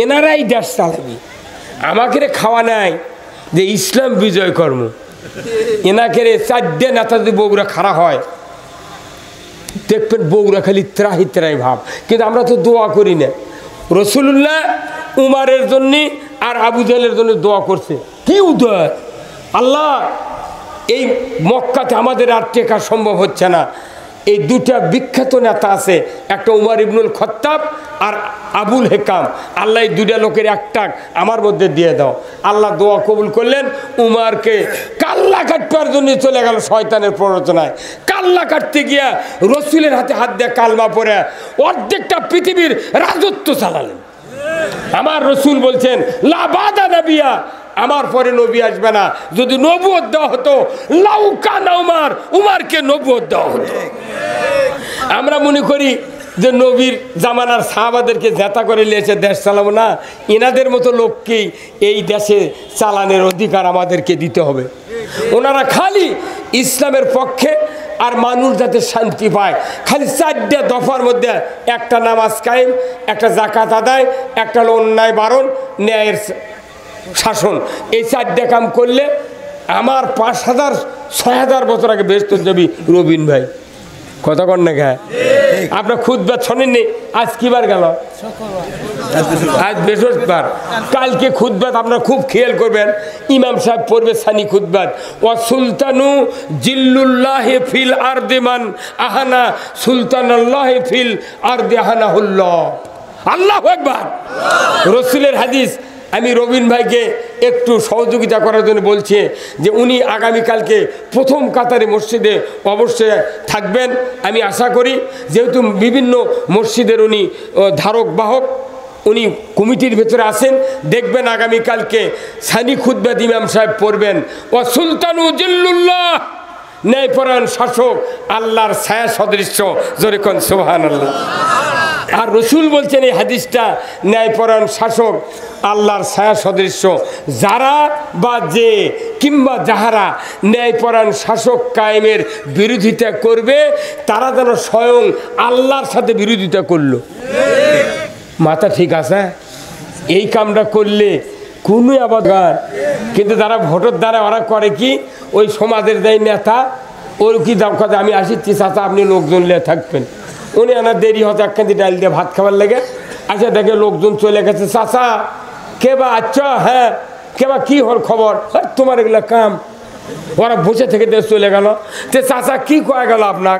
এনারাই দেশ চালাবি, আমাকে খাওয়া নাই যে ইসলাম বিজয় কর্ম। এনাকে 4টে নেতা যদি বগুড়া খাড়া হয়, দেখবেন বগুড়া খালি ত্রাহি ত্রাহি ভাব। কিন্তু আমরা তো দোয়া করি না। রসুল্লাহ উমারের জন্য আর আবু জাহেলের জন্য দোয়া করছে, কি উদয় আল্লাহ, এই মক্কাতে আমাদের আর টেকা সম্ভব হচ্ছে না। এই দুটা বিখ্যাত নেতা আছে, একটা উমার ইবনুল খত্তাব আর আবুল হেকাম। আল্লাহ এই দুটা লোকের একটা আমার মধ্যে দিয়ে দাও। আল্লাহ দোয়া কবুল করলেন। উমারকে কাল্লা কাটবার জন্য চলে গেল শয়তানের প্ররোচনায়। কাল্লা কাটতে গিয়া রসুলের হাতে হাত দিয়ে কালমা পড়ে অর্ধেকটা পৃথিবীর রাজত্ব চালালেন। আমার রসুল বলছেন লা বাদা নবিয়া, আমার পরে নবী আসবে না। যদি নবুয়ত দেওয়া হতো লাউকানা উমার, উমারকে নবুয়ত দেওয়া হতো। আমরা মনে করি যে নবীর জামানার সাহাবাদেরকে জেতা করে নিয়েছে দেশ চালাবো না, এনাদের মতো লোককেই এই দেশে চালানোর অধিকার আমাদেরকে দিতে হবে। ওনারা খালি ইসলামের পক্ষে আর মানুষ যাতে শান্তি পায়, খালি 4টে দফার মধ্যে একটা নামাজ কায়েম, একটা জাকাত আদায়, একটা হলো অন্যায় বারণ, ন্যায়ের শাসন। এই 4টে কাম করলে আমার 5,000-6,000 বছর আগে বেশ তো যাবি। রবিন ভাই কথা কন না গায়ে, আপনার খুতবা শোনেননি? আজ কি বার গেল? আজ বৃহস্পতিবার। কালকে খুতবাত আপনারা খুব খেয়াল করবেন, ইমাম সাহেব পড়বে সানি খুতবাত, ওয়া সুলতানু জিল্লুল্লাহি ফিল আরদি মান আহানা সুলতানাল্লাহি ফিল আরদি আহানাহুল্লাহ। আল্লাহু আকবার। রাসূলের হাদিস। আমি রবিন ভাইকে একটু সহযোগিতা করার জন্য বলছি যে উনি আগামীকালকে প্রথম কাতারে মসজিদে অবশ্যই থাকবেন। আমি আশা করি, যেহেতু বিভিন্ন মসজিদের উনি ধারক বাহক, উনি কমিটির ভেতরে আছেন, দেখবেন আগামীকালকে সানি খুতবাত ইমাম সাহেব পড়বেন, ও সুলতানু জিল্লুল্লাহ, ন্যায়পরায়ণ শাসক, আল্লাহর ছায়া সদৃশ্য। জোরে কোন সুবহানাল্লাহ। আর রসুল বলছেন এই হাদিসটা, ন্যায়পরায়ণ শাসক আল্লাহর ছায়া সদৃশ্য। যারা বা যে কিংবা যাহারা ন্যায়পরায়ণ শাসক কায়েমের বিরোধিতা করবে, তারা যেন স্বয়ং আল্লাহর সাথে বিরোধিতা করলো। মাথা ঠিক আছে? এই কামটা করলে কোনো আবাদগার। কিন্তু যারা ভোটের দ্বারা ওরা করে কি, ওই সমাজের যাই নেতা, ওর কি দাম কথা, আমি আসিচ্ছি চাচা আপনি লোকজন নিয়ে থাকবেন। উনি আনার দেরি হতো, একখান ডাল দিয়ে ভাত খাবার লেগে। আচ্ছা দেখে লোকজন চলে গেছে, চাচা কে বা? আচ্ছা হ্যাঁ কে বা, কী হল খবর? তোমার এগুলো কাম। ওরা বসে থেকে দেশ চলে গেল। তে চাচা কি কয়ে গেল আপনার?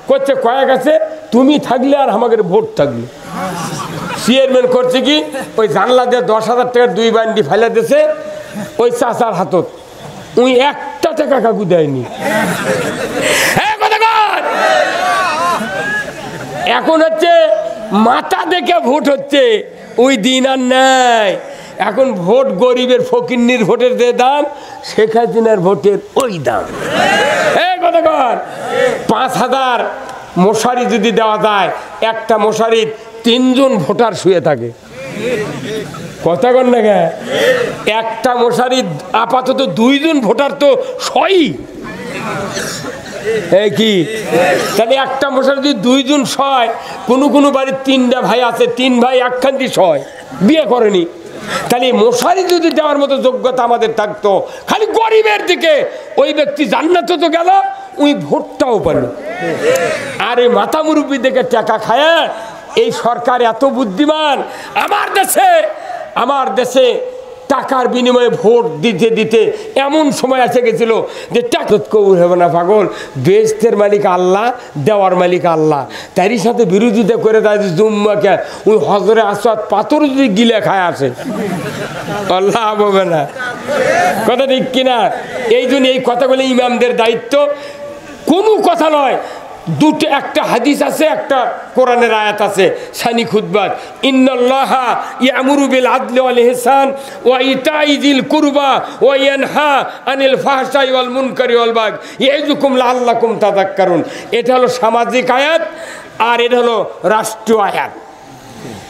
করছে কয়ে গেছে তুমি থাকলে আর আমাদের ভোট থাকলে। চেয়ারম্যান করছে কি, ওই জানলা দিয়ে 10,000 টাকার 2 বান্ডি ফেলে দিয়েছে ওই চাচার হাতত। উনি 1 টাকা কাকু দেয়নি। এখন হচ্ছে মাথা দেখে ভোট হচ্ছে, ওই দিন আর নাই। এখন ভোট গরিবের ফকিন্নির ভোটের যে দাম, শেখ হাসিনার ভোটের ওই দাম। কথা কর, 5,000 মশারি যদি দেওয়া যায়, একটা মশারির 3 জন ভোটার শুয়ে থাকে। কথা কর না গে, একটা মশারি আপাতত 2 জন ভোটার তো শই। এই কি তাহলে একটা মশারি যদি 2 জন শয়, কোনো বাড়ির 3টা ভাই আছে, 3 ভাই একখানটি শয়, বিয়ে করেনি। তাহলে মশারি যদি দেওয়ার মতো যোগ্যতা আমাদের থাকতো, খালি গরিবের দিকে, ওই ব্যক্তি জান্নাতে তো গেল, ওই ভোটটাও পেল। আর এই মাথা মুরব্বি দেখে টাকা খায় এই সরকার এত বুদ্ধিমান। আমার দেশে টাকার বিনিময়ে ভোট দিতে দিতে এমন সময় এসে গেছিল যে টাকা কবুল হবে না পাগল। বেহেশতের মালিক আল্লাহ, দেওয়ার মালিক আল্লাহ, তারই সাথে বিরোধিতা করে দেয় জুম্মাকে ওই হজরে আসওয়াদ পাথর যদি গিলে খায় আসে, আল্লাহ হবে না। কথা ঠিক কিনা? এই জন্য এই কথাগুলো ইমামদের দায়িত্ব, কোনো কথা নয়। একটা হাদিস আছে, একটা কোরআনের আয়াত আছে সানি খুতবাত, ইন্নাল্লাহা ইয়ামুরু বিল আদলি ওয়াল ইহসান ওয়া ইতাই যিল কুরবা ওয়া ইয়ানহা আনিল ফাহশাই ওয়াল মুনকারি ওয়াল বাগই ইয়াইযুকুম লাআল্লাকুম তাযাক্কারুন। এটা হলো সামাজিক আয়াত, আর এটা হলো রাষ্ট্রীয় আয়াত।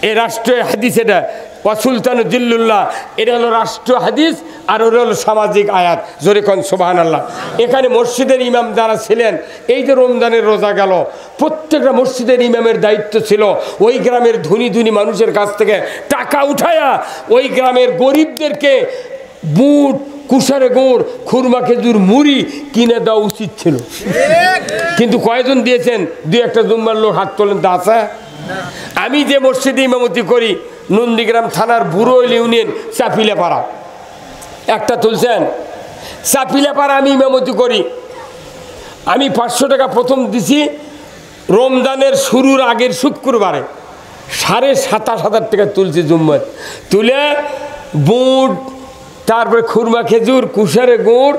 এই রাষ্ট্রীয় হাদিস, এটা ওয়া সুলতানু জিল্লুল্লাহ, এটা হলো রাষ্ট্রীয় হাদিস। আর ওর হলো সামাজিক আয়াত, জোরে কোন সুবহানাল্লাহ। এখানে মসজিদের ইমাম যারা ছিলেন, এই যে রমজানের রোজা গেল, প্রত্যেকটা মসজিদের ইমামের দায়িত্ব ছিল ওই গ্রামের ধনী ধনী মানুষের কাছ থেকে টাকা উঠায়া ওই গ্রামের গরিবদেরকে বুট, কুশারে গুড়, খুরমা, খেজুর, মুড়ি কিনে দেওয়া উচিত ছিল। কিন্তু কয়জন দিয়েছেন? দুই একটা জুম্মার লোক হাত তোলেন তো আছে? আমি যে মসজিদে ইমামতি করি, নন্দীগ্রাম থানার বুড়োইল ইউনিয়ন চাপিলাপাড়া, একটা তুলছেন? চাপিলাপাড়া আমি ইমামতি করি। আমি 500 টাকা প্রথম দিছি রমজানের শুরুর আগের শুক্রবারে, 27,500 টাকা তুলছি জুম্মার। তুলে বুট, তারপরে খুরমা, খেজুর, কুশারে গুড়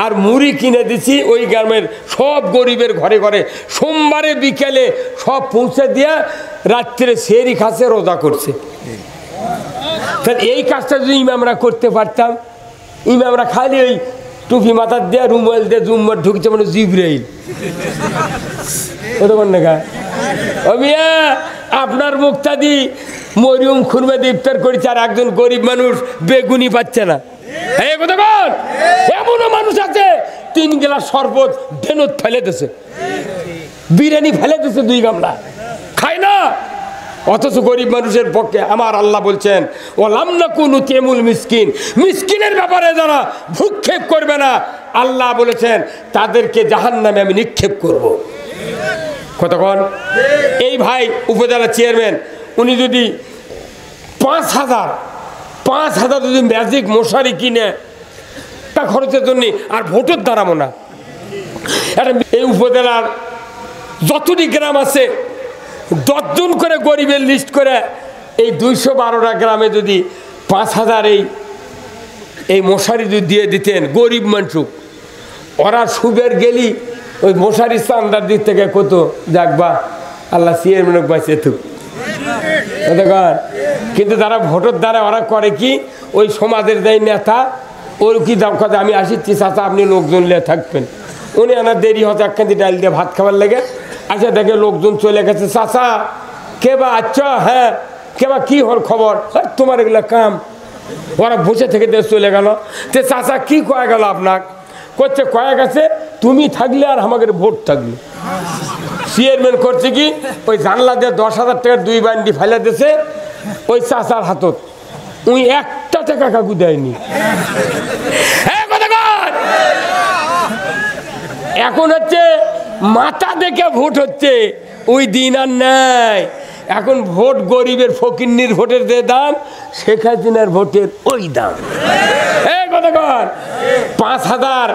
আর মুড়ি কিনে দিছি ওই গ্রামের সব গরিবের ঘরে ঘরে। সোমবারে বিকেলে সব পৌঁছে দিয়ে রাত্রে সেহরি খাচ্ছে, রোজা করছে। তাহলে এই কাজটা যদি ইমামরা করতে পারতাম, ইমামরা খালি ওই টুপি মাথার দিয়ে রুমাল দিয়ে জুম্মার ঢুকছে, মানে জিবরাইল। ওটা কোন দেখা ও মিয়া, আপনার মুক্তাদি মরিয়ম খুরমা দিয়ে ইফতার করেছে, আর একজন গরিব মানুষ বেগুনি পাচ্ছে না। এই কথা বল, এমনও মানুষ আছে 3 গ্লাস শরবত ডেনত ফেলে দিছে, বিরিয়ানি ফেলে দিছে 2 গামলা, খায় না। অথচ গরিব মানুষের পক্ষে আমার আল্লাহ বলছেন, ওয়ালাম নাকুনু তুতিমুল মিসকিন, মিসকিনের ব্যাপারে যারা ভ্রুক্ষেপ করবে না, আল্লাহ বলেছেন তাদেরকে জাহান্নামে আমি নিক্ষেপ করব। কতক্ষণ? এই ভাই উপজেলা চেয়ারম্যান, উনি যদি 5,000 যদি ম্যাজিক মশারি কিনে তা খরচের জন্য, আর ভোটের দাঁড়াবো না। এই উপজেলার যতটি গ্রাম আছে 10 জন করে গরিবের লিস্ট করে এই 212টা গ্রামে যদি 5,000 এই মশারি যদি দিয়ে দিতেন গরিব মানুষ, ওরা সুবের গেলি ওই মশারি চান্দার দিক থেকে কত যাকবা, আল্লাহ চেয়ারম্যান বাঁচে তো। কিন্তু যারা ভোটের দ্বারা ওরা করে কি, ওই সমাজের দেয় নেতা, ওর কি দাম কথা, আমি আসিচ্ছি চাচা আপনি লোকজন নিয়ে থাকবেন। উনি আনার দেরি হতে 1 কেজি ডাল দিয়ে ভাত খাবার লেগে আচ্ছা দেখে লোকজন চলে গেছে, চাচা কে বা? আচ্ছা হ্যাঁ কে বা, কি হল খবর? তোমার এগুলো কাম। ওরা বসে থেকে দেশ চলে গেল। তে চাচা কি কয়ে গেল আপনার? করছে কয়ে গেছে তুমি থাকলে আর আমাদের ভোট থাকলে। চেয়ারম্যান করছে কি, ওই জানলা দিয়ে 10,000 টাকার 2 বান্ডি ফেলে দিয়েছে ওই চাচার হাতত, উনি 1 টাকা কাকু দেয়নি। এখন হচ্ছে মাথা দেখে ভোট হচ্ছে, ওই দিন আর নাই। এখন ভোট গরিবের ফকিন্নির ভোটের যে দাম, শেখ হাসিনার ভোটের ওই দাম। কতক্ষণ? 5,000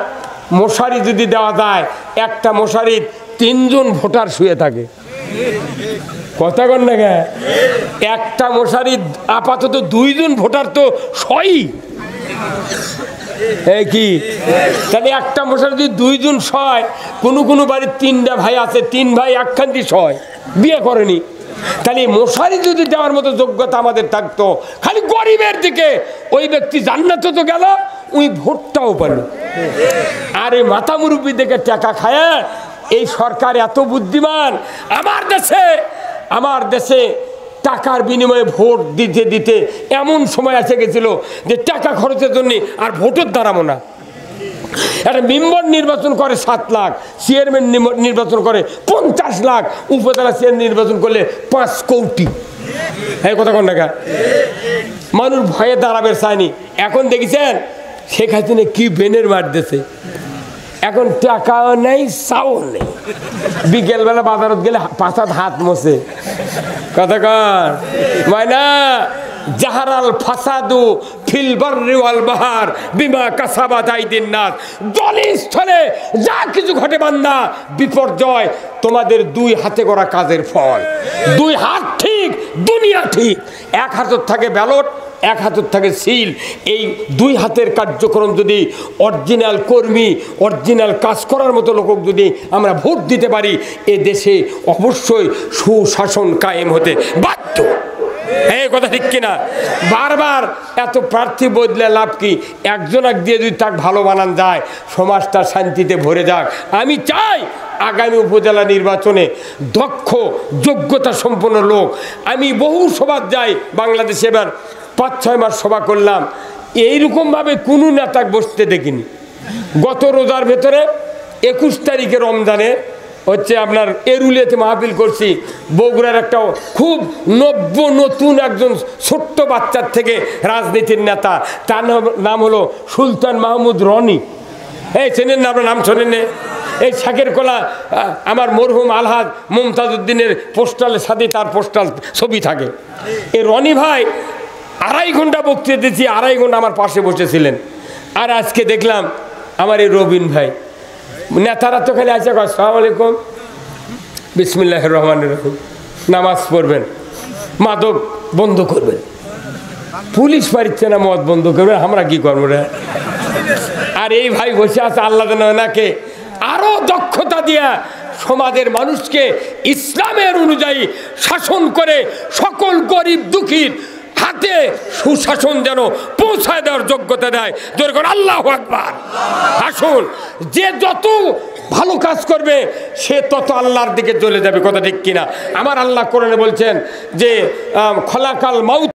মশারি যদি দেওয়া যায়, একটা মশারি 3 জন ভোটার শুয়ে থাকে। কতক্ষণ না গে? একটা মশারি আপাতত 2 জন ভোটার তো শয়ই। এই কি তাহলে একটা মশারি যদি 2 জন শয়, কোনো বাড়ির 3টা ভাই আছে, 3 ভাই একখান্তি শয়, বিয়ে করেনি। তাহলে মশারি যদি দেওয়ার মতো যোগ্যতা আমাদের থাকতো, খালি গরিবের দিকে ওই ব্যক্তি জান্নাতে তো গেল, ওই ভোটটাও পেল। আর এই মাথা মুরব্বি দেখে টাকা খায় এই সরকার এত বুদ্ধিমান। আমার দেশে টাকার বিনিময়ে ভোট দিতে দিতে এমন সময় এসে গেছিল যে টাকা খরচের জন্য আর ভোটের দাঁড়াবো না। একটা মেম্বার নির্বাচন করে 7 লাখ, চেয়ারম্যান নির্বাচন করে 50 লাখ, উপজেলা চেয়ারম্যান নির্বাচন করলে 5 কোটি। এই কথা কোন টাকা? মানুষ ভয়ে দাঁড়াবে চায়নি। এখন দেখেছেন শেখ হাসিনা কি বেনের মার দিয়েছে। এখন টাকাও নেই, চাও নেই। বিকেলবেলা বাজারত গেলে 5 হাত হাত মোছে। কতক্ষণ? মায়না জাহারাল ফাসাদু ফিল বাররি ওয়াল বাহার বিমা কাসাবাত আইদিন নাস। জলস্থলে যা কিছু ঘটে বান্দা, বিপর্যয় তোমাদের 2 হাতে করা কাজের ফল। 2 হাত ঠিক, দুনিয়া ঠিক। 1 হাতত থাকে ব্যালট, 1 হাতত থাকে সিল। এই 2 হাতের কার্যক্রম যদি অরিজিনাল কর্মী, অরিজিনাল কাজ করার মতো লোক যদি আমরা ভোট দিতে পারি, এ দেশে অবশ্যই সুশাসন কায়েম হতে বাধ্য। এই কথা ঠিক কিনা? বারবার এত প্রার্থী বদলে লাভ কি? একজন দিয়ে যদি তাকে ভালো বানান যায়, সমাজটা শান্তিতে ভরে যাক। আমি চাই আগামী উপজেলা নির্বাচনে দক্ষ যোগ্যতা সম্পন্ন লোক। আমি বহু সভা যাই বাংলাদেশে, এবার 5-6 মাস সভা করলাম। এইরকমভাবে কোনো নেতা বসতে দেখিনি। গত রোজার ভেতরে 21 তারিখে রমজানে হচ্ছে আপনার এরুলিয়াতে মাহফিল করছি। বগুড়ার একটা খুব নতুন একজন ছোট্ট বাচ্চার থেকে রাজনীতির নেতা, তার নাম হলো সুলতান মাহমুদ রনি। এই চেনেন না? আপনার নাম শোনেন? এই শাকের কোলা আমার মরহুম আলহাজ মুমতাজ উদ্দিনের পোস্টালের সাথে তার পোস্টাল ছবি থাকে। এই রনি ভাই 2.5 ঘন্টা বক্তৃতা দিয়েছি, 2.5 ঘন্টা আমার পাশে বসেছিলেন। আর আজকে দেখলাম আমার এই রবিন ভাই, নেতারা তো খালি আছে আসসালামু আলাইকুম, বিসমিল্লাহির রহমানির রহিম, নামাজ পড়বেন, মাদক বন্ধ করবেন। পুলিশ পারিচ্ছে না মদ বন্ধ করবেন, আমরা কি করবো রে? আর এই ভাই বসে আছে আল্লাহ ওনাকে আরো দক্ষতা দিয়া সমাজের মানুষকে ইসলামের অনুযায়ী শাসন করে সকল গরিব দুঃখীর হাতে সুশাসন যেন পৌঁছায় দেওয়ার যোগ্যতা দেয়। যেরকম আল্লাহু আকবার। আসুন, যে যত ভালো কাজ করবে সে তত আল্লাহর দিকে চলে যাবে। কথা ঠিক কিনা? আমার আল্লাহ কোরআনে বলছেন যে খলাকাল মাউত